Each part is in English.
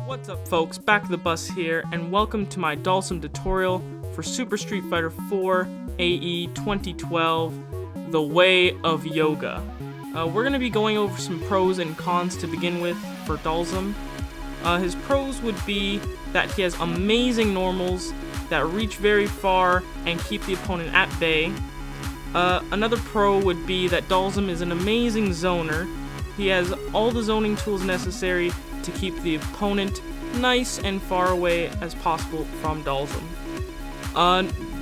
What's up folks, MrBackOthebus here, and welcome to my Dhalsim tutorial for Super Street Fighter 4 AE 2012, The Way of Yoga. We're going to be going over some pros and cons to begin with for Dhalsim. His pros would be that he has amazing normals that reach very far and keep the opponent at bay. Another pro would be that Dhalsim is an amazing zoner. He has all the zoning tools necessary to keep the opponent nice and far away as possible from Dhalsim.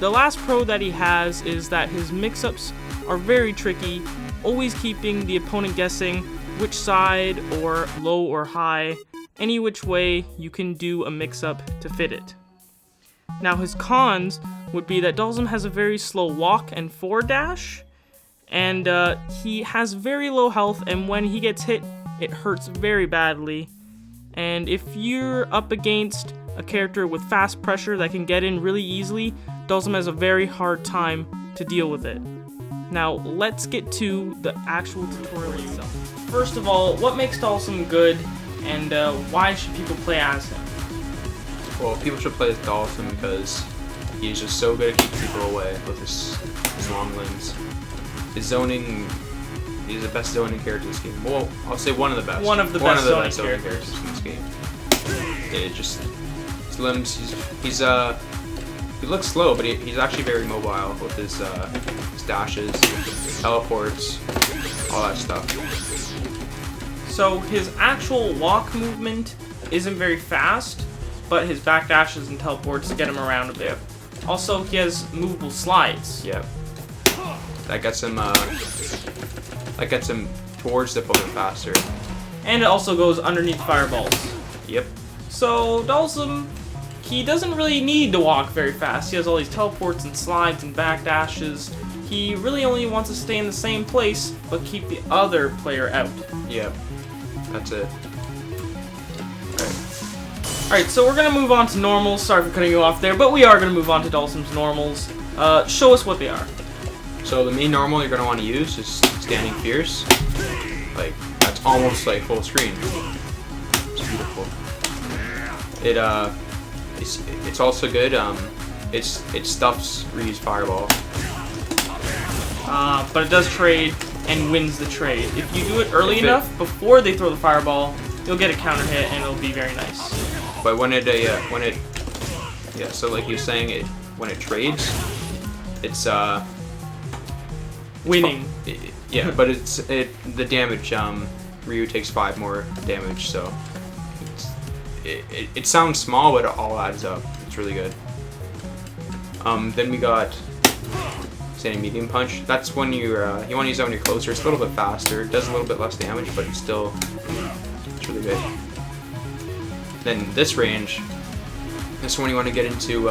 The last pro that he has is that his mix-ups are very tricky, always keeping the opponent guessing which side or low or high, any which way you can do a mix-up to fit it. Now his cons would be that Dhalsim has a very slow walk and forward dash, and he has very low health, and when he gets hit, it hurts very badly. And if you're up against a character with fast pressure that can get in really easily, Dhalsim has a very hard time to deal with it. Now, let's get to the actual tutorial itself. First of all, what makes Dhalsim good, and why should people play as him? Well, people should play as Dhalsim because he's just so good at keeping people away with his long limbs. His zoning, he's the best zoning character in this game. Well, I'll say one of the best. One of the best zoning characters in this game. It just, his limbs, he looks slow, but he's actually very mobile with his dashes, teleports, all that stuff. So his actual walk movement isn't very fast, but his back dashes and teleports get him around a bit. Also, he has movable slides. Yeah. That gets him towards the opponent faster. And it also goes underneath fireballs. Yep. So Dhalsim, he doesn't really need to walk very fast. He has all these teleports and slides and back dashes. He really only wants to stay in the same place, but keep the other player out. Yep. That's it. Alright, so we're going to move on to normals. Sorry for cutting you off there, but we are going to move on to Dhalsim's normals. Show us what they are. So the main normal you're going to want to use is Standing Fierce. Like, that's almost like full screen. It's beautiful. It's also good. It stuffs Ryu's Fireball. But it does trade and wins the trade. If you do it early enough before they throw the Fireball, you'll get a counter hit and it'll be very nice. But so like you're saying, when it trades, it's winning. Yeah, but the damage. Ryu takes 5 more damage, so it sounds small, but it all adds up. It's really good. Then we got Standing Medium Punch. That's when you want to use that when you're closer. It's a little bit faster. It does a little bit less damage, but it's really good. Then this range. This one you want to get into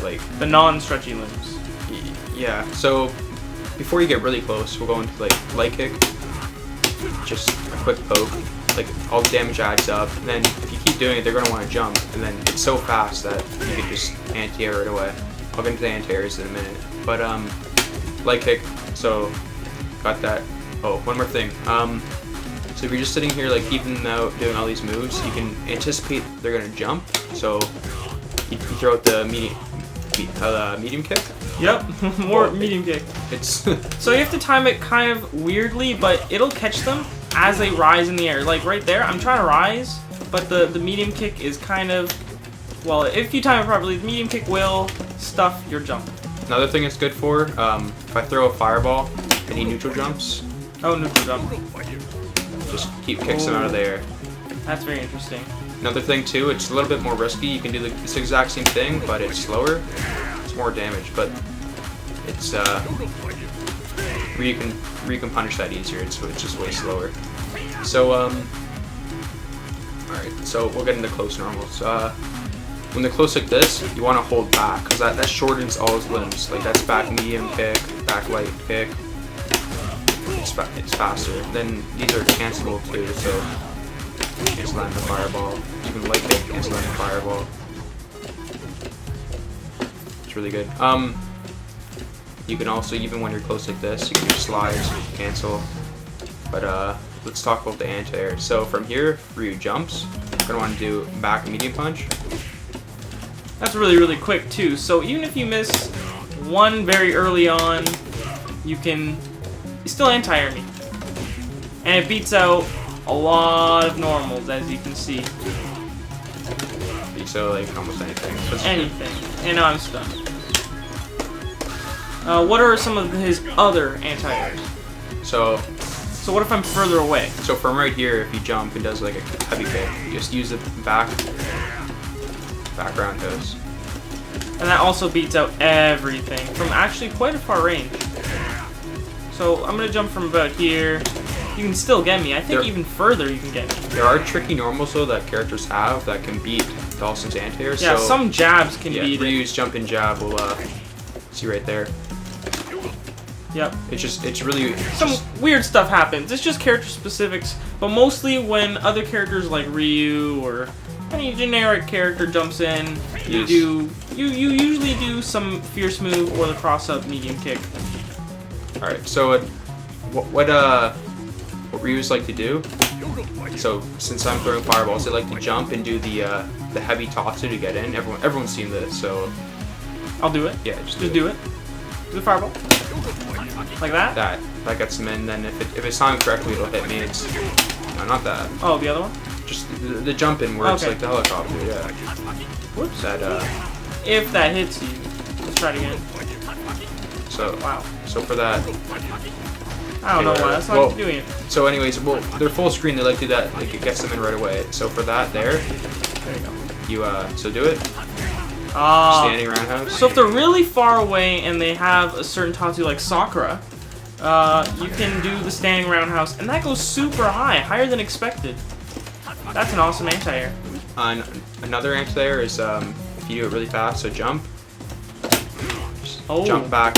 like the non-stretchy limbs. Yeah. So before you get really close, we'll go into like light kick. Just a quick poke. Like all the damage adds up. And then if you keep doing it, they're gonna want to jump. And then it's so fast that you can just anti-air right away. I'll get into the anti-airs in a minute. But light kick. So got that. Oh, one more thing. So if you're just sitting here like keeping them out, doing all these moves, you can anticipate they're gonna jump. So you throw out the medium kick. Yep, more medium kick. It's so you have to time it kind of weirdly, but it'll catch them as they rise in the air. Like right there, I'm trying to rise, but the medium kick is kind of, well, if you time it properly, the medium kick will stuff your jump. Another thing it's good for, if I throw a fireball and he neutral jumps. Oh, neutral jump. Just kicks him out of the air. That's very interesting. Another thing too, it's a little bit more risky. You can do this exact same thing, but it's slower. It's more damage, but it's Ryu can punish that easier. It's just way slower. So alright, so we'll get into close normals. When they're close like this, you want to hold back because that shortens all his limbs. Like that's back medium kick, back light kick. It's faster. Then these are cancelable too, so cancel out the fireball. Even light kick, cancel out the fireball. It's really good. You can also, even when you're close like this, you can do slides, cancel. But let's talk about the anti-air. So from here, Ryu jumps, gonna want to do back medium punch. That's really, really quick too. So even if you miss one very early on, you still anti-air me. And it beats out a lot of normals, as you can see. So like almost anything. Anything. And now I'm stunned. What are some of his other anti-airs? So what if I'm further away? So from right here, if you jump and does like a heavy kick, you just use the background toes. And that also beats out everything from actually quite a far range. So I'm gonna jump from about here. You can still get me. I think even further you can get me. There are tricky normals though that characters have that can beat Dhalsim's anti-airs. Yeah, so, some jabs can beat it. Ryu's jump and jab will see right there. Yep. It's really some weird stuff happens. It's just character specifics, but mostly when other characters like Ryu or any generic character jumps in, you usually do some fierce move or the cross up medium kick. All right. So what Ryu's like to do? So since I'm throwing fireballs, they like to jump and do the heavy tatsu to get in. Everyone's seen this, so I'll do it. Yeah, just do it. Do the fireball. Like that? That gets them in. Then if it's timed correctly, it'll hit me. It's no, not that. Oh, the other one? Just the jump in where it's like the helicopter. Yeah. Whoops. That if that hits you, let's try it again. So wow. So for that. I don't know why. That's not doing it. So anyways, well, they're full screen. They like to do that. Like it gets them in right away. So for that, there you go. So do it. Standing roundhouse. So if they're really far away and they have a certain tatsu like Sakura, you can do the standing roundhouse, and that goes super high, higher than expected. That's an awesome anti-air. Another anti-air is if you do it really fast, so jump. Jump back,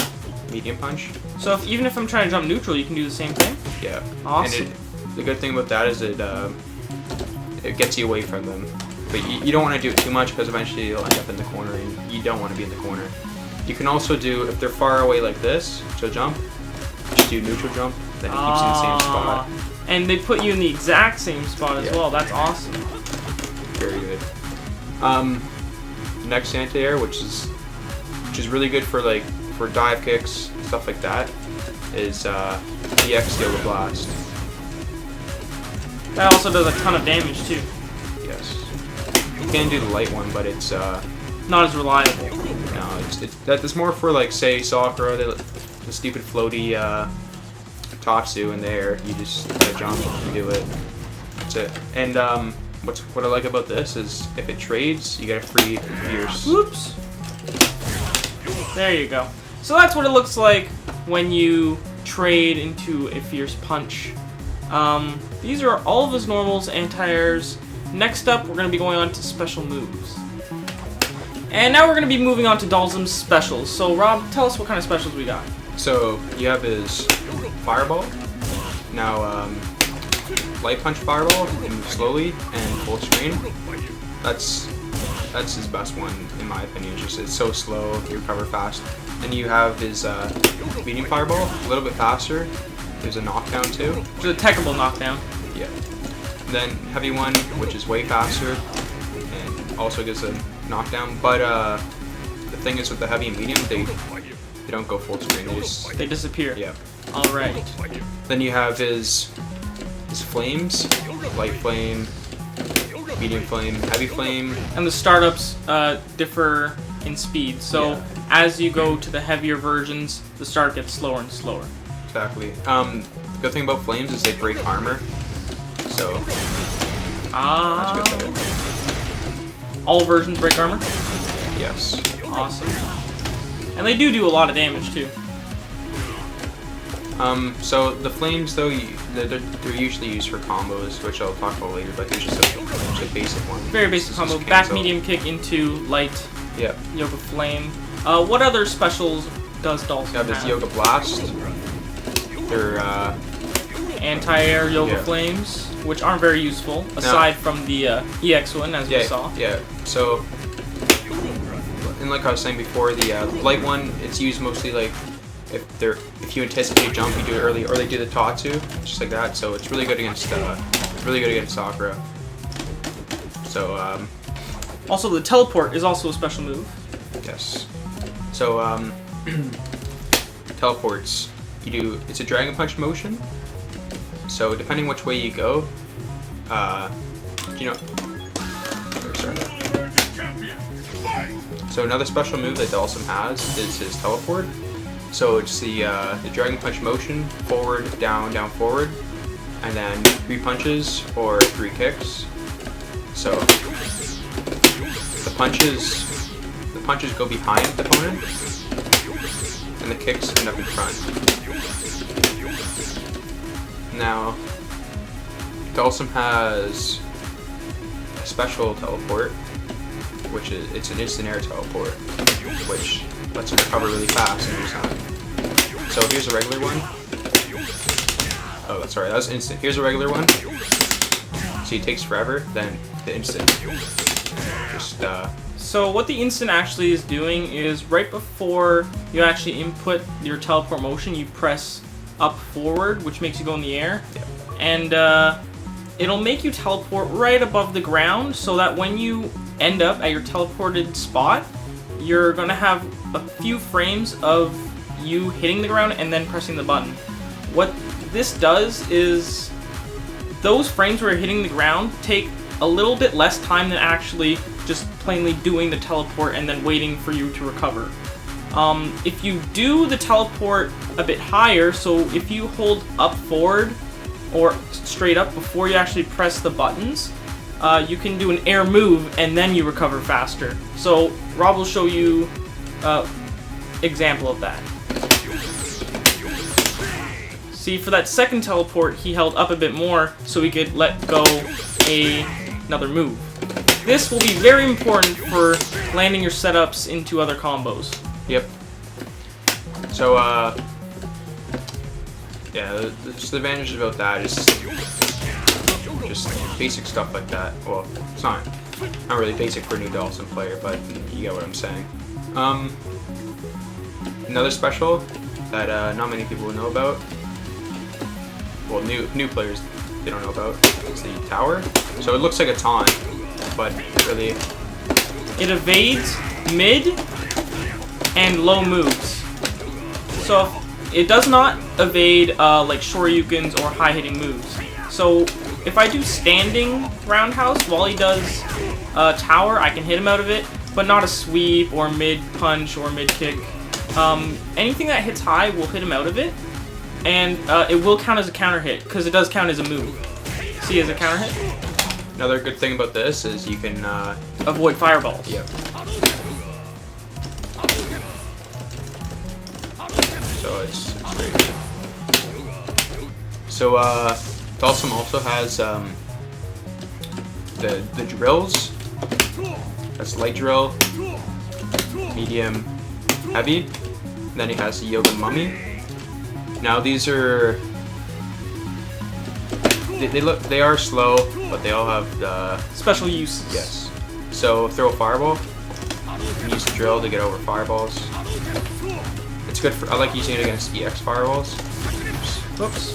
medium punch. So even if I'm trying to jump neutral, you can do the same thing? Yeah. Awesome. And the good thing about that is it gets you away from them. But you don't want to do it too much because eventually you'll end up in the corner and you don't want to be in the corner. You can also do, if they're far away like this, so jump, just do neutral jump, then it keeps you in the same spot. And they put you in the exact same spot as well. That's awesome. Very good. Next anti-air, which is really good for dive kicks, stuff like that, is EX Yoga Blast. That also does a ton of damage too. Yes. You can do the light one, but it's not as reliable. No, that's more for like say Sakura, the stupid floaty tatsu in there. You just jump and do it. That's it. And what I like about this is if it trades, you get a free fierce. Whoops. There you go. So that's what it looks like when you trade into a fierce punch. These are all of his normals, anti-airs. Next up, we're going to be going on to special moves. And now we're going to be moving on to Dhalsim's specials. So Rob, tell us what kind of specials we got. So you have his fireball. Now light punch fireball, you move slowly and full screen. That's his best one in my opinion. It's so slow, you recover fast. Then you have his medium fireball, a little bit faster. There's a knockdown too. There's a techable knockdown. Yeah. And then heavy one, which is way faster and also gives a knockdown. But the thing is with the heavy and medium, they don't go full screen. They disappear. Yeah. All right. Then you have his flames, light flame, medium flame, heavy flame. And the startups differ in speed. So as you go to the heavier versions, the start gets slower and slower. Exactly. The good thing about flames is they break armor. So that's good. All versions break armor? Yes. Awesome. And they do a lot of damage too. So the flames though, they're usually used for combos, which I'll talk about later, but there's just a basic one. Very basic combo. Back medium kick into light. Yeah. Yoga flame. What other specials does Dhalsim have? There's Yoga Blast. They're anti-air Yoga flames, which aren't very useful, aside from the EX one, as we saw. Yeah. So, and like I was saying before, the light one, it's used mostly like if you anticipate jump, you do it early, or they do the tatsu, just like that. So it's really good against Sakura. So Also, the teleport is also a special move. yes. So teleports. It's a Dragon Punch motion. So depending which way you go, you know. Sorry. So another special move that Dhalsim has is his teleport. So it's the Dragon Punch motion, forward, down, down, forward, and then 3 punches or 3 kicks. So the punches go behind the opponent, and the kicks end up in front. Now, Dhalsim has a special teleport, which it's an instant air teleport, which lets him recover really fast every time. So here's a regular one. Oh, sorry, that was instant. Here's a regular one. So he takes forever, then the instant. Just So what the instant actually is doing is right before you actually input your teleport motion, you press up forward, which makes you go in the air. Yeah. And it'll make you teleport right above the ground so that when you end up at your teleported spot, you're going to have a few frames of you hitting the ground and then pressing the button. What this does is those frames where you're hitting the ground take a little bit less time than actually just plainly doing the teleport and then waiting for you to recover. If you do the teleport a bit higher, so if you hold up forward or straight up before you actually press the buttons, you can do an air move and then you recover faster. So Rob will show you example of that. See, for that second teleport, he held up a bit more so he could let go another move. This will be very important for landing your setups into other combos. Yep. So, yeah, just the advantage about that is just basic stuff like that. Well, it's not really basic for a new Dhalsim player, but you get what I'm saying. Another special that not many people know about, well, new players, they don't know about, is the tower. So it looks like a taunt, but really... It evades mid and low moves. So it does not evade like Shoryukens or high hitting moves. So if I do standing roundhouse while he does tower, I can hit him out of it, but not a sweep or mid punch or mid kick. Anything that hits high will hit him out of it, and it will count as a counter hit because it does count as a move. See, as a counter hit. Another good thing about this is you can avoid fireballs. Yep. So it's great. So Dhalsim also has the drills. That's light drill, medium, heavy. And then he has the yoga mummy. Now these are they are slow, but they all have the special uses. Yes. So throw a fireball. You can use the drill to get over fireballs. It's good for. I like using it against EX fireballs. Whoops.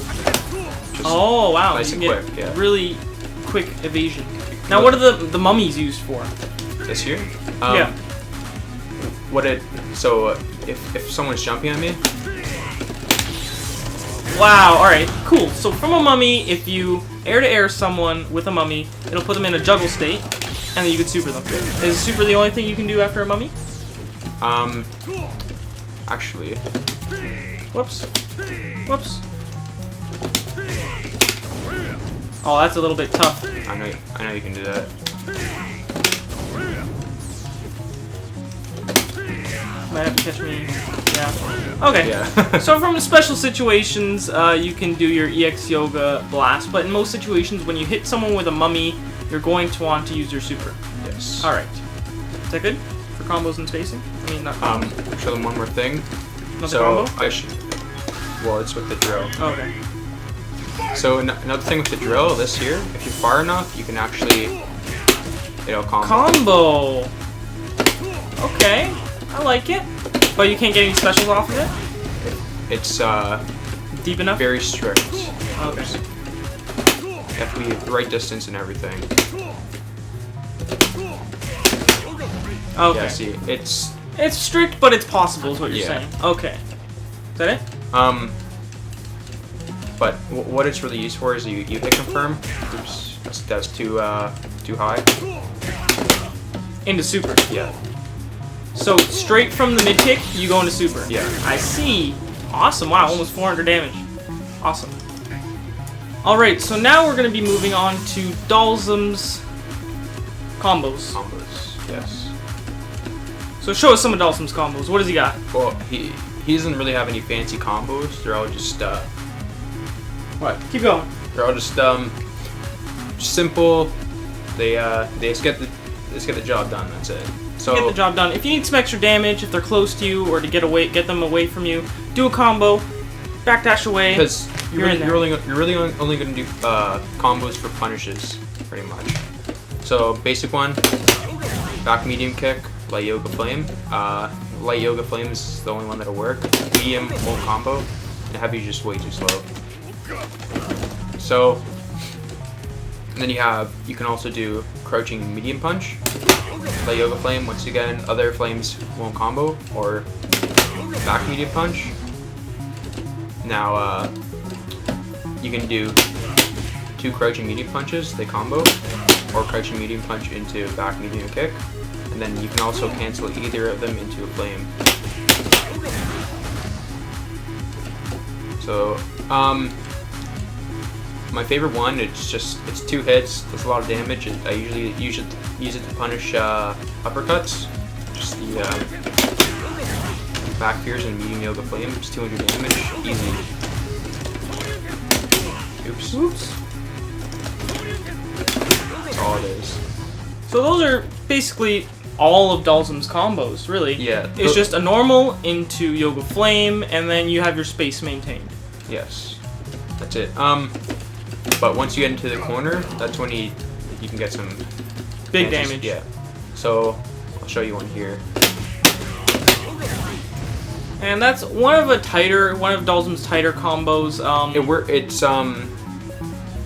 Just oh wow! Nice and quick. Yeah. Really quick evasion. Now, what are the mummies used for? This here? Yeah. So if someone's jumping on me. Wow, alright, cool. So from a mummy, if you air-to-air someone with a mummy, it'll put them in a juggle state, and then you can super them. Is super the only thing you can do after a mummy? Actually. Whoops. Whoops. Oh, that's a little bit tough. I know you can do that. Might have to catch me. Yeah. Okay. Yeah. So from special situations, you can do your EX Yoga Blast, but in most situations, when you hit someone with a mummy, you're going to want to use your super. Yes. Alright. Is that good? For combos and spacing? I mean, not combos. Show them one more thing. Another combo? Well, it's with the drill. Oh, okay. So another thing with the drill, this here, if you're far enough, you can actually, combo. Combo! Okay. I like it. But you can't get any specials off of it? It's deep enough? very strict. Okay. You have to be the right distance and everything. Okay. Yeah, see, it's strict, but it's possible, is what you're Yeah. saying. Okay. Is that it? But what it's really used for is you hit confirm. Oops, that's too high. Into super. Yeah. So straight from the mid kick, you go into super. Yeah. I see. Awesome. Wow, almost 400 damage. Awesome. Alright, so now we're going to be moving on to Dhalsim's combos. Combos, yes. So show us some of Dhalsim's combos. What does he got? Well, he doesn't really have any fancy combos. They're all just What? Keep going. they're all just simple. They just get the job done. That's it. So Get the job done. If you need some extra damage, if they're close to you, or to get them away from you, do a combo, backdash away. because you're in there. really only going to do combos for punishes, pretty much. So basic one, back medium kick, light yoga flame. Light yoga flame is the only one that'll work. Medium won't combo, and heavy is just way too slow. So and then you can also do crouching medium punch, light yoga flame. Once again, other flames won't combo, or back medium punch. Now you can do 2 crouching medium punches, they combo, or crouching medium punch into back medium kick, and then you can also cancel either of them into a flame. So my favorite one, it's 2 hits, does a lot of damage. I usually use it to punish uppercuts. Just the back fears and medium yoga flame. It's 200 damage, easy. Oops. Oops. That's all it is. So those are basically all of Dhalsim's combos, really. Yeah. It's just a normal into Yoga Flame, and then you have your space maintained. Yes. That's it. But once you get into the corner, that's when you can get some Big chances. damage. Yeah. So I'll show you one here. And that's one of Dhalsim's tighter combos.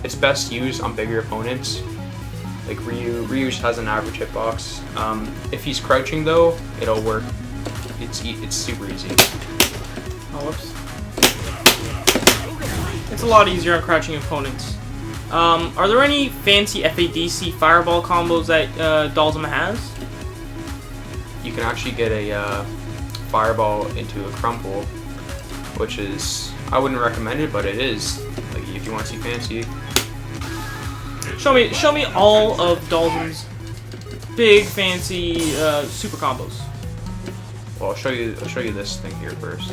It's best used on bigger opponents. Like Ryu has an average hitbox. If he's crouching though, it'll work. It's super easy. Oh, whoops. It's a lot easier on crouching opponents. Are there any fancy FADC fireball combos that Dhalsim has? You can actually get a fireball into a crumple, which is, I wouldn't recommend it, but it is. Like if you want to see fancy. Show me all of Dhalsim's big fancy super combos. Well, I'll show you this thing here first.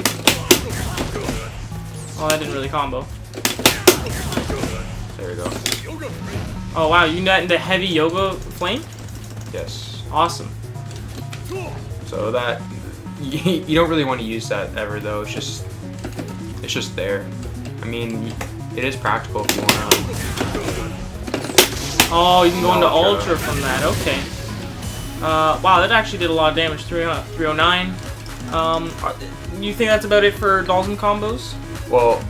Oh, that didn't really combo. There we go. Oh wow, you got into heavy yoga flame? Yes. Awesome. So that you don't really want to use that ever though. It's just there. I mean, it is practical if you want to. Oh, you can go into Ultra. Ultra from that. Okay. Wow, that actually did a lot of damage. 309. You think that's about it for Dhalsim combos? Well,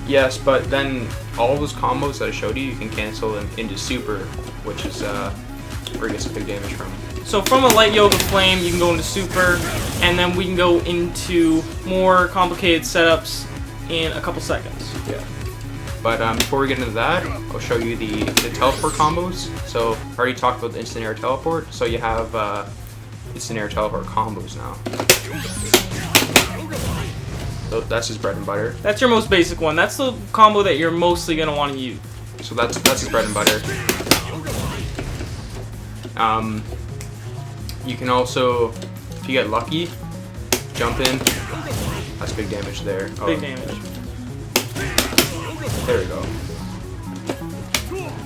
yes, but then all those combos that I showed you can cancel them into super, which is where it gets a big damage from. So from a light yoga flame, you can go into super, and then we can go into more complicated setups in a couple seconds. Yeah. But before we get into that, I'll show you the teleport combos. So I already talked about the instant air teleport. So you have instant air teleport combos now. So that's his bread and butter. That's your most basic one. That's the combo that you're mostly gonna want to use. So that's his bread and butter. You can also, if you get lucky, jump in. That's big damage there. Oh, Big damage. there we go.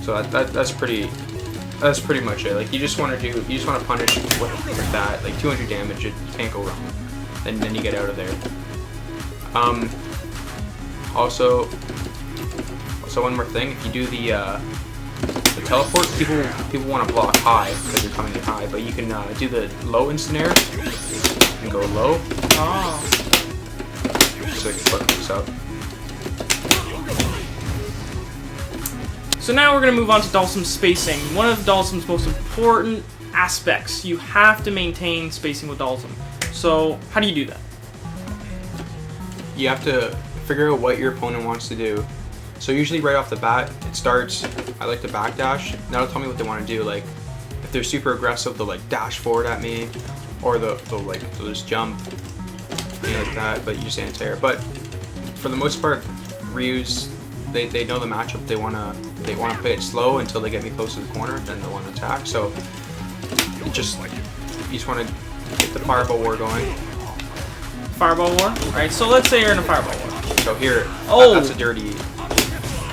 So that's pretty much it. Like you just want to punish with that, like 200 damage. You can't go wrong. Then you get out of there. Also one more thing. If you do the teleport, people want to block high because you're coming in high, but you can do the low instant air and go low. Oh. So I can fuck this up. So now we're going to move on to Dhalsim spacing. One of Dhalsim's most important aspects. You have to maintain spacing with Dhalsim. So how do you do that? You have to figure out what your opponent wants to do. So usually right off the bat, it starts, I like to backdash. That'll tell me what they want to do. Like, if they're super aggressive, they'll like dash forward at me, or they'll just jump, things like that, but you just anti-air. But for the most part, Ryu's, they know the matchup. They wanna play it slow until they get me close to the corner, then they want to attack. So you just want to get the fireball war going. Fireball war? Alright, so let's say you're in a fireball war. So here, oh, that's a dirty,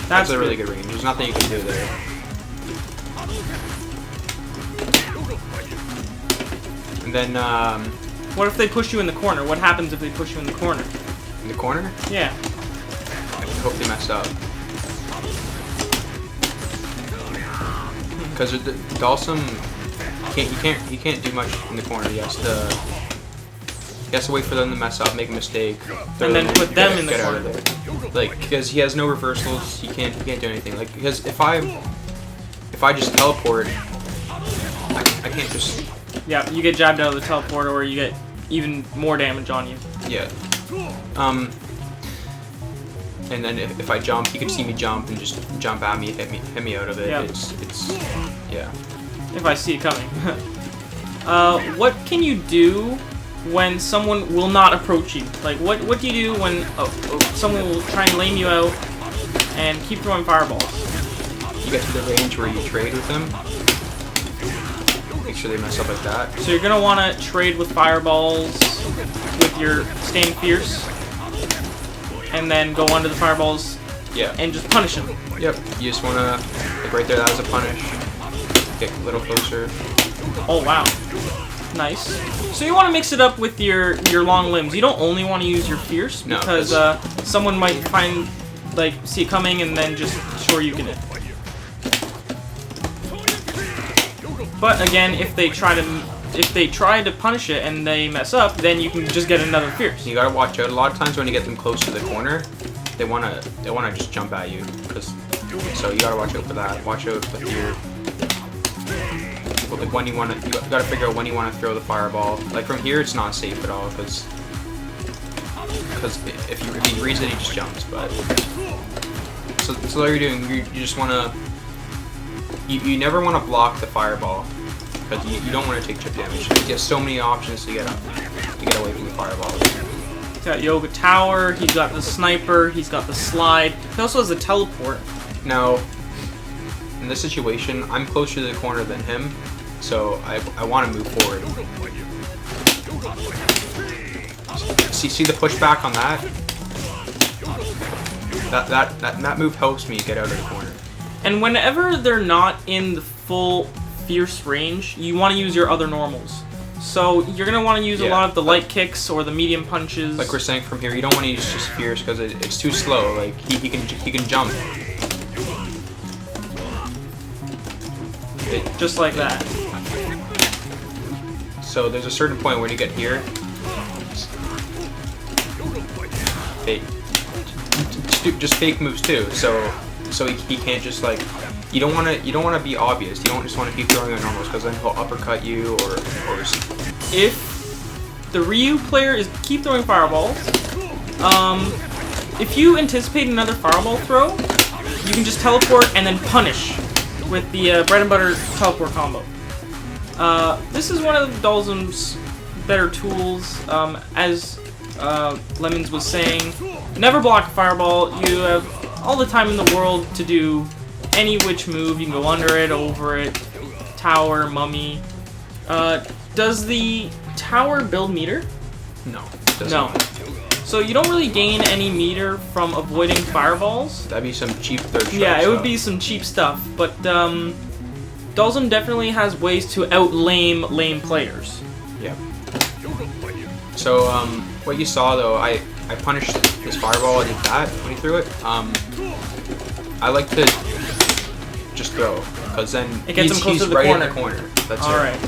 that's a really good range. There's nothing you can do there. And then, what if they push you in the corner? What happens if they push you in the corner? In the corner? Yeah. I hope they mess up. Because Dhalsim, he can't do much in the corner. He has to wait for them to mess up, make a mistake, and then put them in the get corner. Out of there. Like, because he has no reversals, he can't do anything. Like, because if I just teleport, I can't just. Yeah, you get jabbed out of the teleport, or you get even more damage on you. Yeah. And then if I jump, he can see me jump and just jump at me, hit me out of it. Yeah. It's yeah. If I see it coming. What can you do when someone will not approach you? Like, what do you do when someone will try and lame you out and keep throwing fireballs? You get to the range where you trade with them. Make sure they mess up like that. So you're gonna want to trade with fireballs with your staying fierce, and then go onto the fireballs. Yeah. And just punish them. Yep. You just wanna, like right there, that was a punish. Get a little closer. Oh wow. Nice. So you want to mix it up with your long limbs. You don't only want to use your fierce, because someone might see it coming and then just shoryuken it. But again, if they try to punish it and they mess up, then you can just get another fierce. You gotta watch out. A lot of times when you get them close to the corner, they wanna just jump at you. So you gotta watch out for that. Watch out with your. Like when you gotta figure out when you want to throw the fireball. Like from here, it's not safe at all because if he reads it, he just jumps. But so all you're doing, you just wanna you never want to block the fireball because you don't want to take chip damage. You have so many options to get away from the fireball. He's got Yoga Tower. He's got the sniper. He's got the slide. He also has a teleport. Now, in this situation, I'm closer to the corner than him. So I want to move forward. See the pushback on that? That move helps me get out of the corner. And whenever they're not in the full fierce range, you want to use your other normals. So you're gonna want to use a lot of the light kicks or the medium punches. Like we're saying from here, you don't want to use just fierce because it's too slow. Like he can jump. Just like that. So there's a certain point where you get here. Just fake moves too. So he can't just like. You don't want to be obvious. You don't just want to keep throwing on normals because then he'll uppercut you or. If the Ryu player is keep throwing fireballs, if you anticipate another fireball throw, you can just teleport and then punish with the bread and butter teleport combo. This is one of Dhalsim's better tools. As Lemons was saying, never block a fireball. You have all the time in the world to do any which move. You can go under it, over it, tower, mummy. Does the tower build meter? No. No. So you don't really gain any meter from avoiding fireballs. That'd be some cheap third shot. Yeah, it would be some cheap stuff. But Dhalsim definitely has ways to lame players. Yeah. So what you saw though, I punished his fireball. I did that when he threw it. I like to just throw because then it gets him close to the right corner. in the corner. That's all right.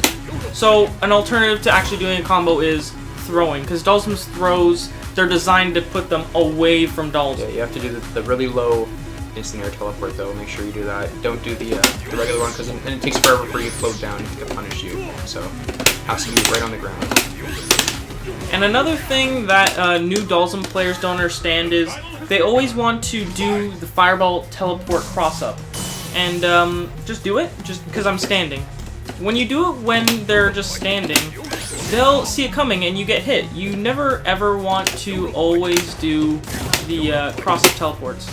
So an alternative to actually doing a combo is throwing, because Dhalsim's throws, they're designed to put them away from Dhalsim. Yeah, you have to do the really low instant air teleport though. Make sure you do that. Don't do the regular one because then it takes forever for you to float down to punish you. So has to be right on the ground. And another thing that new Dhalsim players don't understand is they always want to do the fireball teleport cross up. And just do it, just because I'm standing. When you do it when they're just standing, they'll see it coming and you get hit. You never ever want to always do the cross up teleports.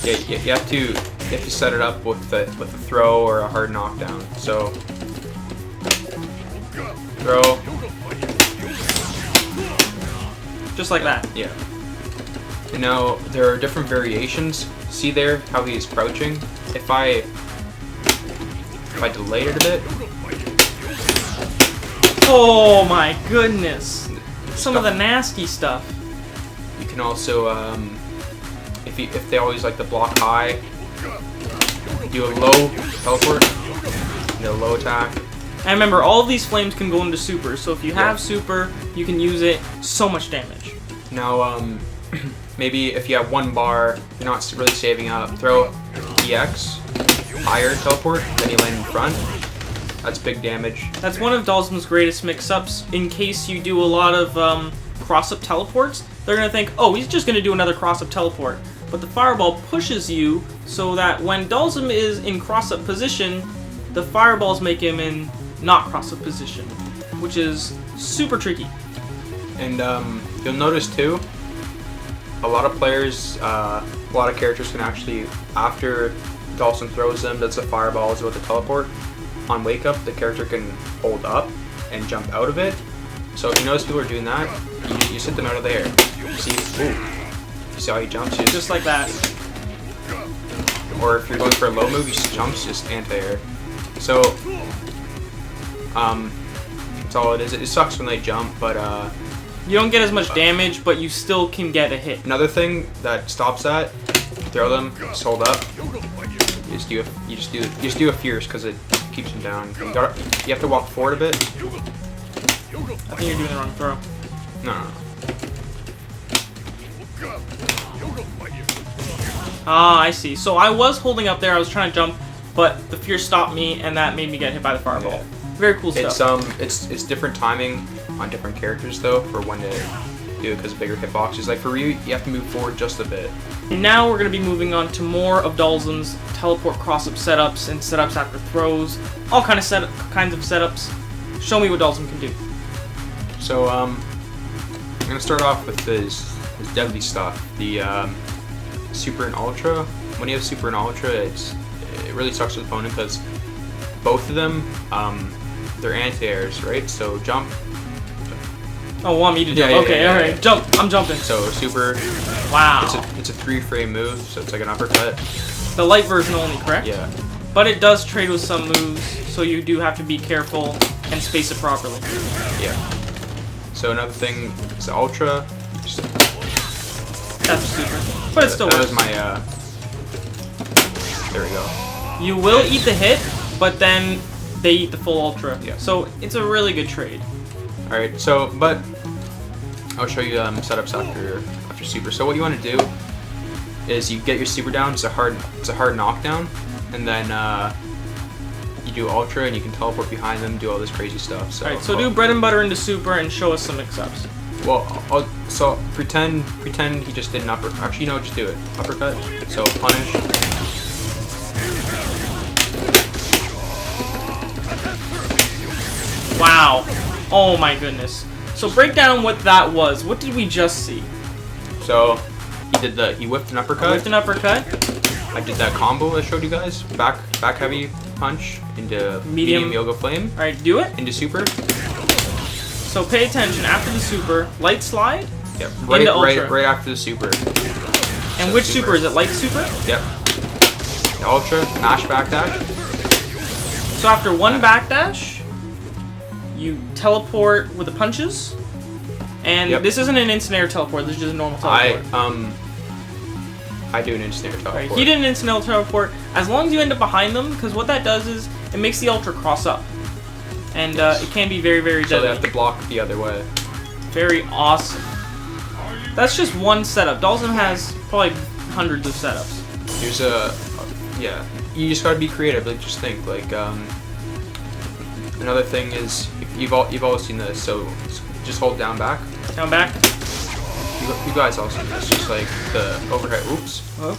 Yeah, you have to set it up with a throw or a hard knockdown. So throw. Just like that. Yeah. And now there are different variations. See there how he is crouching? If I delayed it a bit. Oh my goodness! Some of the nasty stuff. You can also, if they always like to block high, do a low teleport, a low attack. And remember, all of these flames can go into super, so if you have super, you can use it so much damage. Now, maybe if you have one bar, you're not really saving up, throw EX, higher teleport, then you land in front. That's big damage. That's one of Dhalsim's greatest mix-ups. In case you do a lot of cross-up teleports, they're going to think, oh, he's just going to do another cross-up teleport. But the fireball pushes you so that when Dhalsim is in cross-up position, the fireballs make him in not cross-up position, which is super tricky. And you'll notice too, a lot of players, a lot of characters can actually, after Dhalsim throws them, does the fireballs with the teleport. On wake up, the character can hold up and jump out of it. So if you notice people are doing that, you sit them out of the air. See, ooh, you see how he jumps? Just like that. Or if you're going for a low move, he just jumps, just anti-air. So, that's all it is. It sucks when they jump, but you don't get as much damage, but you still can get a hit. Another thing that stops that, throw them, just hold up. You just do a fierce because it keeps them down. You have to walk forward a bit. I think you're doing the wrong throw. No. Ah, I see. So I was holding up there, I was trying to jump, but the fear stopped me, and that made me get hit by the fireball. Yeah. Very cool stuff. It's different timing on different characters though for when to do it because of bigger hitboxes. Like for Ryu, you have to move forward just a bit. And now we're going to be moving on to more of Dhalsim's teleport cross-up setups and setups after throws, all kinds of setups. Show me what Dhalsim can do. So I'm gonna start off with his deadly stuff, the Super and Ultra. When you have Super and Ultra, it really sucks with the opponent because both of them, they're anti-airs, right? So jump. Oh, want me to jump? Yeah, okay, alright. Yeah. Jump. I'm jumping. So super. Wow. It's a 3-frame move, so it's like an uppercut. The light version only, correct? Yeah. But it does trade with some moves, so you do have to be careful and space it properly. Yeah. So another thing is the Ultra. That's super. But it still works. That was my, there we go. You will eat the hit, but then they eat the full Ultra. Yeah. So it's a really good trade. Alright, so, but I'll show you setups after super. So what you want to do is you get your super down, it's a hard knockdown, and then you do Ultra and you can teleport behind them, do all this crazy stuff. So, alright, so do bread and butter into super and show us some mix-ups. Well, so pretend he just did an uppercut. Actually, no, just do it. Uppercut. So punish. Wow. Oh my goodness. So break down what that was. What did we just see? So he whipped an uppercut. Whipped an uppercut. I did that combo I showed you guys. Back heavy punch into medium yoga flame. Alright, do it. Into super. So pay attention. After the super, light slide. Yep. Right after the super. And which super is it? Light super? Yep. The Ultra, mash backdash. So after one backdash, you teleport with the punches. And this isn't an instant air teleport, this is just a normal teleport. I do an instant air teleport. Right, he did an instant air teleport, as long as you end up behind them, because what that does is, it makes the Ultra cross up. And it can be very, very deadly. So they have to block the other way. Very awesome. That's just one setup. Dhalsim has probably hundreds of setups. There's yeah. You just gotta be creative. Like, just think. Like, another thing is you've always seen this. So just hold down back. Down back. You guys all seen this. Just like the overhead. Oops. Oh.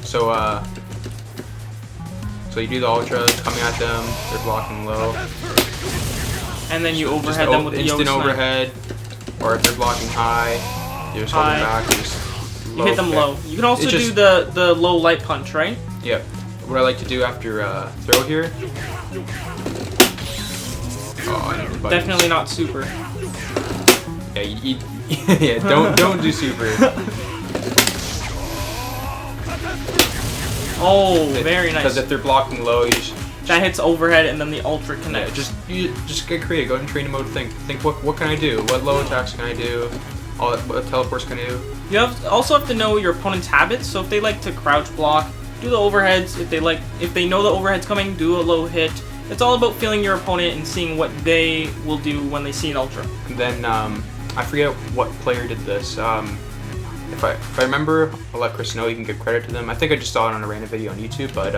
So so you do the ultra, coming at them. They're blocking low. And then you overhead them with the instant Yoga overhead, or if they're blocking high, you're just holding back. You hit them low. You can also do the low light punch, right? Yep. What I like to do after throw here. Oh, definitely not super. Yeah, yeah. Don't do super. Oh, very nice. Because if they're blocking low, you just that hits overhead and then the ultra connects. Yeah, just get creative. Go ahead and training mode. Think what can I do? What low attacks can I do? What teleports can I do? You also have to know your opponent's habits. So if they like to crouch block, do the overheads. If they know the overhead's coming, do a low hit. It's all about feeling your opponent and seeing what they will do when they see an ultra. And then I forget what player did this. If I remember, I'll let Chris know. You can give credit to them. I think I just saw it on a random video on YouTube, but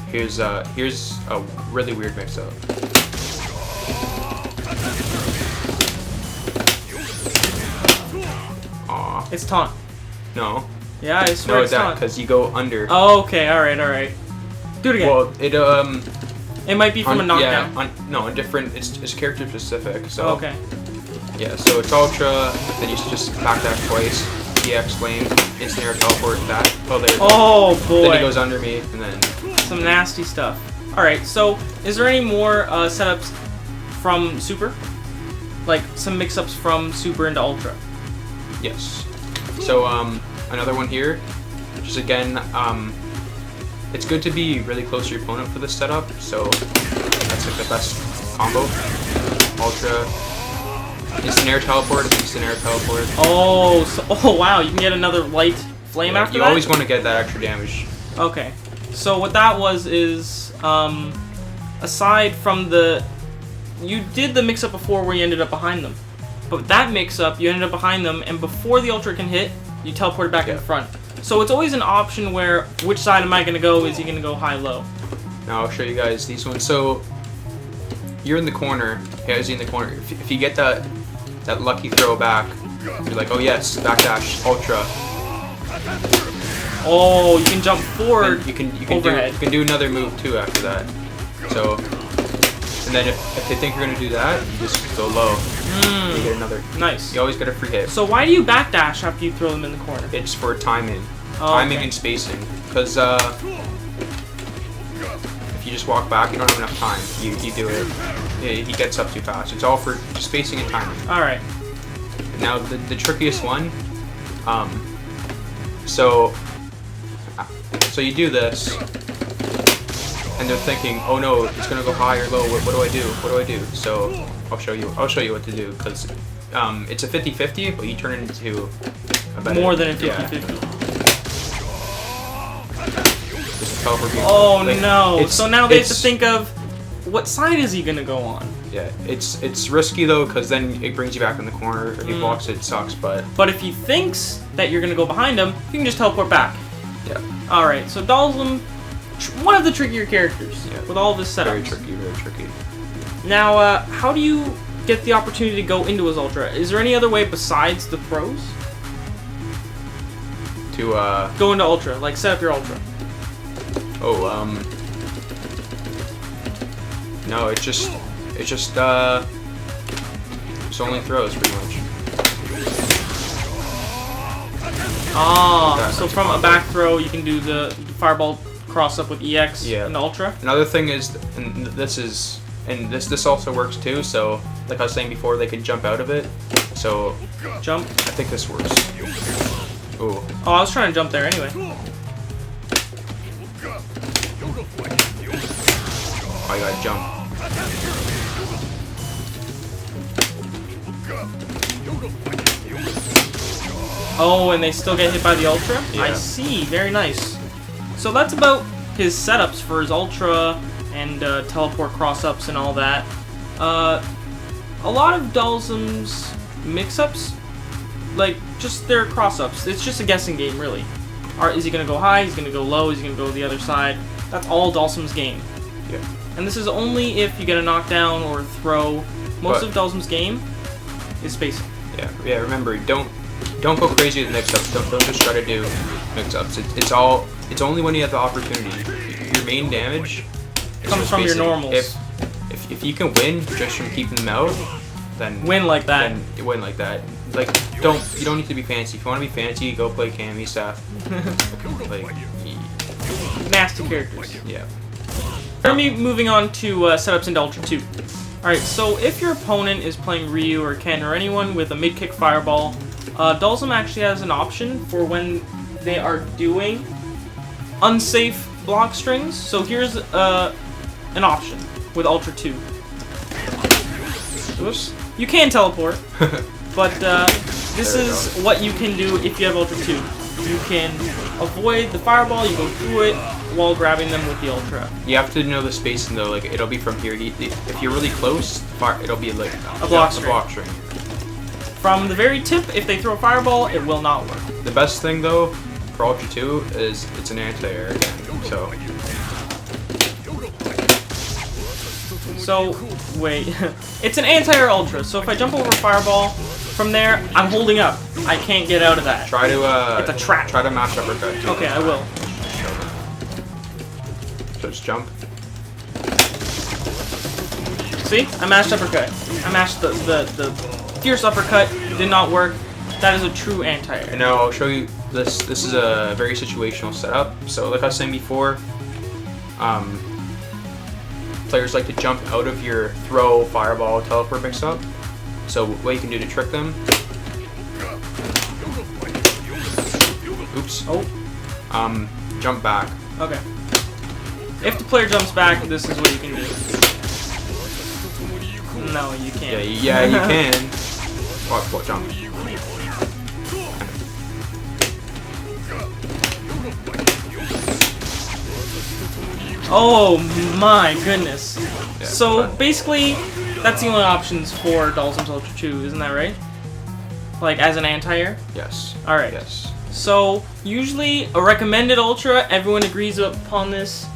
here's a really weird mix-up. Aw. It's taunt. No. Yeah, I swear it's taunt. Because you go under. Oh, okay. All right. Do it again. Well, it might be from a knockdown. Yeah, different. It's character specific. So. Okay. Yeah, so it's ultra, then you just backdash twice, EX lane, instant air teleport, that. Oh, there. Oh boy. Then he goes under me, and then some nasty stuff. All right, so is there any more setups from Super? Like some mix-ups from Super into Ultra? Yes. So another one here, just again, it's good to be really close to your opponent for this setup. So that's like the best combo. Ultra. Instant air teleport, instant air teleport. Oh, wow! You can get another light flame after that. You always want to get that extra damage. Okay, so what that was is, aside from you did the mix-up before where you ended up behind them, but that mix-up you ended up behind them, and before the ultra can hit, you teleported back in front. So it's always an option where which side am I going to go? Is he going to go high-low? Now I'll show you guys these ones. So you're in the corner. Yeah, is he in the corner? If you get that lucky throw back, you're like, oh yes, backdash, ultra. Oh, you can jump forward. You can overhead. do another move too after that. So, and then if they think you're gonna do that, you just go low. You get another. Nice. You always get a free hit. So why do you backdash after you throw them in the corner? It's for timing, and spacing. Because if you just walk back, you don't have enough time. You do it. He gets up too fast. It's all for spacing and timing. All right. Now the trickiest one. So you do this, and they're thinking, oh no, it's gonna go high or low. What do I do? What do I do? So I'll show you what to do, because it's a 50-50, but you turn it into a better, more than a 50-50. Oh no! So now they have to think of what side is he gonna go on. Yeah, it's risky though, because then it brings you back in the corner. If he blocks it, sucks. But if he thinks that you're gonna go behind him, you can just teleport back. Yeah. All right. So Dhalsim, one of the trickier characters with all of his setups. Very tricky. Now, how do you get the opportunity to go into his ultra? Is there any other way besides the throws to go into ultra? Like set up your ultra. No, it's just it's only throws pretty much. So from a back throw, you can do the fireball cross up with EX in ultra. Another thing is, and this also works too. So like I was saying before, they can jump out of it. So jump. I think this works. Ooh. Oh, I was trying to jump there anyway. Oh, you gotta jump. Oh, and they still get hit by the ultra? Yeah. I see. Very nice. So that's about his setups for his ultra and teleport cross-ups and all that. A lot of Dhalsim's mix-ups, like, just their cross-ups. It's just a guessing game, really. Is he gonna go high? Is he gonna go low? Is he gonna go the other side? That's all Dhalsim's game. Yeah. And this is only if you get a knockdown or a throw. Most of Dhalsim's game is spacing. Yeah. Yeah. Remember, don't go crazy with mix-ups. Don't just try to do mix-ups. It's only when you have the opportunity. Your main damage comes from your normals. If you can win just from keeping them out, then win like that. Then win like that. Like you don't need to be fancy. If you want to be fancy, go play Cammy stuff. Like nasty characters. Yeah. We're gonna be moving on to setups into Ultra 2. Alright, so if your opponent is playing Ryu or Ken or anyone with a mid-kick fireball, Dhalsim actually has an option for when they are doing unsafe block strings. So here's an option with Ultra 2. Oops. You can teleport, but this is what you can do if you have Ultra 2. You can avoid the fireball, you go through it while grabbing them with the Ultra. You have to know the spacing though, like it'll be from here. If you're really close, it'll be like a block string. From the very tip, if they throw a fireball, it will not work. The best thing though for Ultra 2 is it's an anti-air again, So, wait. It's an anti-air Ultra, so if I jump over a fireball, from there, I'm holding up. I can't get out of that. Try to, it's a trap. Try to mash uppercut. Okay, I will. So just jump. See? I mashed uppercut. I mashed the fierce uppercut. Did not work. That is a true anti-air. And now I'll show you this. This is a very situational setup. So like I was saying before, players like to jump out of your throw, fireball, teleport mix-up. So what you can do to trick them. Oops. Oh. Jump back. Okay. If the player jumps back, this is what you can do. No, you can't. Yeah, you can. What jump? Oh my goodness. Yeah, so basically, that's the only options for Dhalsim's Ultra 2, isn't that right? Like as an anti-air? Yes. Alright. Yes. So usually a recommended Ultra, everyone agrees upon this.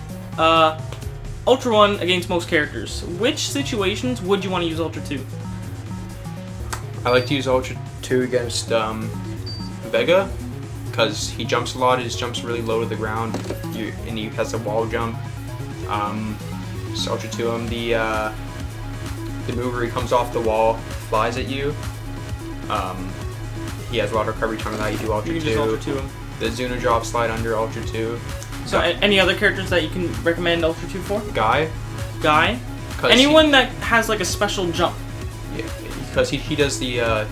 Ultra 1 against most characters. Which situations would you want to use Ultra 2? I like to use Ultra 2 against Vega, because he jumps a lot. His jumps really low to the ground, and he has a wall jump. So Ultra 2 him. The move where he comes off the wall, flies at you. He has a lot of recovery time on that. You do Ultra 2. You can just Ultra 2 him. The Zuno drop slide under Ultra 2. So any other characters that you can recommend Ultra 2 for? Guy. Anyone that has like a special jump. Yeah, because he does the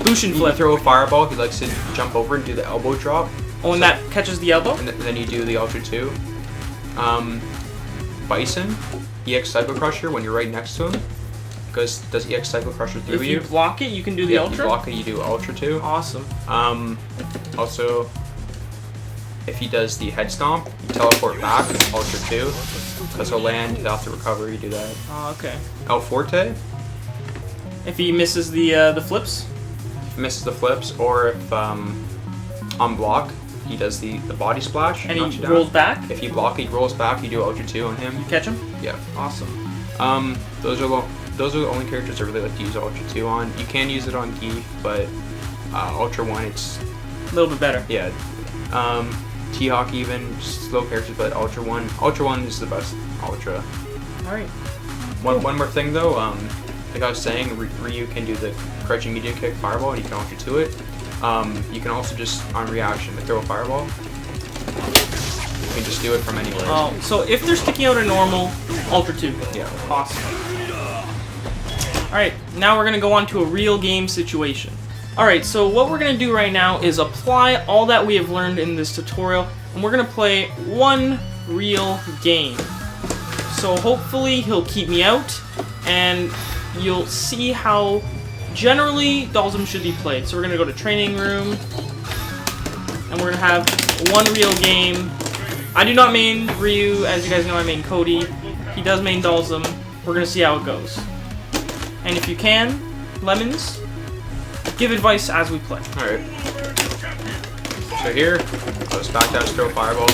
Bushin flip. You throw a fireball, he likes to jump over and do the elbow drop. Oh, and that catches the elbow? And then you do the Ultra 2. Bison, EX Cycle Crusher when you're right next to him. Because does EX Cycle Crusher through you? If you block it, you can do the Ultra? If you block it, you do Ultra 2. Awesome. Also, if he does the head stomp, you teleport back, Ultra 2. Because he'll land, he'll have to recover, you do that. Oh, okay. El Forte. If he misses the flips? If he misses the flips, or if on block, he does the body splash. And he rolls back? If you block, he rolls back, you do Ultra 2 on him. You catch him? Yeah. Awesome. Those are the only characters I really like to use Ultra 2 on. You can use it on Geef, but Ultra 1, it's a little bit better. Yeah. T-Hawk even, slow characters, but Ultra 1 is the best Ultra. Alright. One more thing though, like I was saying, Ryu can do the crouching medium kick fireball, and you can Ultra 2 it. You can also just, on reaction, throw a fireball. You can just do it from anywhere. Oh, so if they're sticking out a normal, Ultra 2. Yeah. Awesome. Alright, now we're going to go on to a real game situation. Alright, so what we're going to do right now is apply all that we have learned in this tutorial, and we're going to play one real game. So hopefully he'll keep me out, and you'll see how generally Dhalsim should be played. So we're going to go to training room, and we're going to have one real game. I do not main Ryu, as you guys know I main Cody. He does main Dhalsim. We're going to see how it goes. And if you can, lemons, give advice as we play. Alright. So here, goes back dash, throw fireball.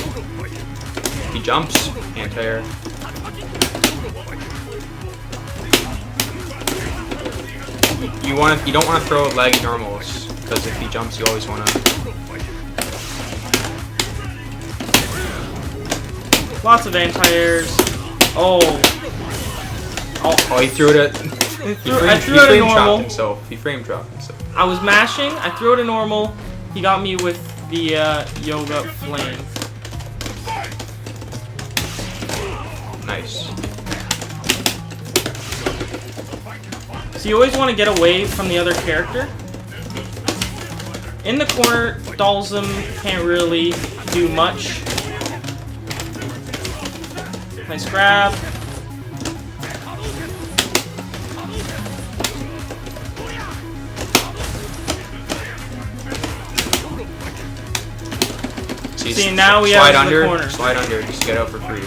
He jumps, anti-air. You don't want to throw laggy normals, because if he jumps, you always want to. Lots of anti-airs. Oh, he threw it at. I threw it at normal. He frame dropped himself. I was mashing. I threw it at normal. He got me with the yoga flame. Nice. So you always want to get away from the other character. In the corner, Dhalsim can't really do much. Nice grab. See, now we have under, the corner. Slide under, just get out for free.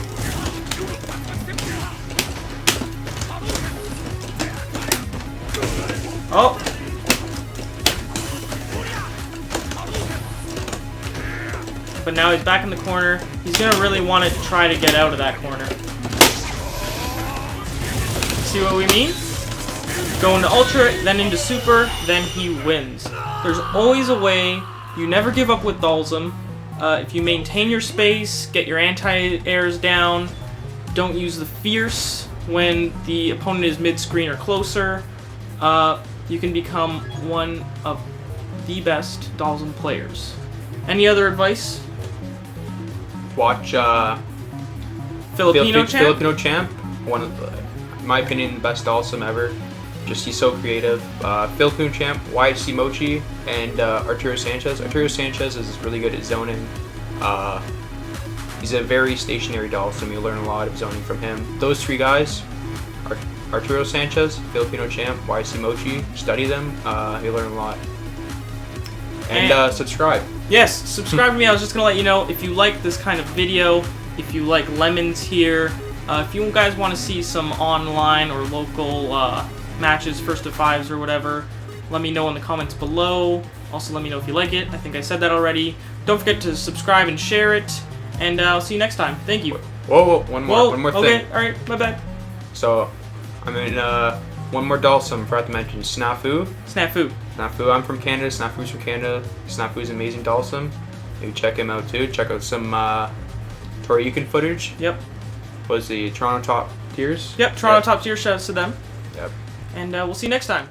Oh! But now he's back in the corner. He's gonna really want to try to get out of that corner. See what we mean? Go into Ultra, then into Super, then he wins. There's always a way. You never give up with Dhalsim. If you maintain your space, get your anti-airs down, don't use the Fierce when the opponent is mid-screen or closer, you can become one of the best Dhalsim players. Any other advice? Watch Filipino champ? Filipino champ. One of the, in my opinion, the best Dhalsim ever. Just he's so creative. Filipino champ, YHC Mochi, and Arturo Sanchez. Arturo Sanchez is really good at zoning. He's a very stationary Dhalsim. You'll learn a lot of zoning from him. Those three guys, Arturo Sanchez, Filipino champ, YHC Mochi. Study them. You'll learn a lot. And subscribe. Yes, subscribe to me. I was just going to let you know, if you like this kind of video, if you like lemons here, if you guys want to see some online or local matches, first to fives or whatever, let me know in the comments below. Also, let me know if you like it. I think I said that already. Don't forget to subscribe and share it. And I'll see you next time. Thank you. Whoa, one more thing. Okay, alright, my bad. So, I'm in one more Dhalsim, forgot to mention Snafu. Snafu. Snafu, I'm from Canada. Snafu's from Canada. Snafu's amazing Dhalsim. Maybe check him out too. Check out some Toriukin footage. Yep. Was the Toronto Top Tiers? Yep, Toronto Top Tier, shouts to them. Yep. And we'll see you next time.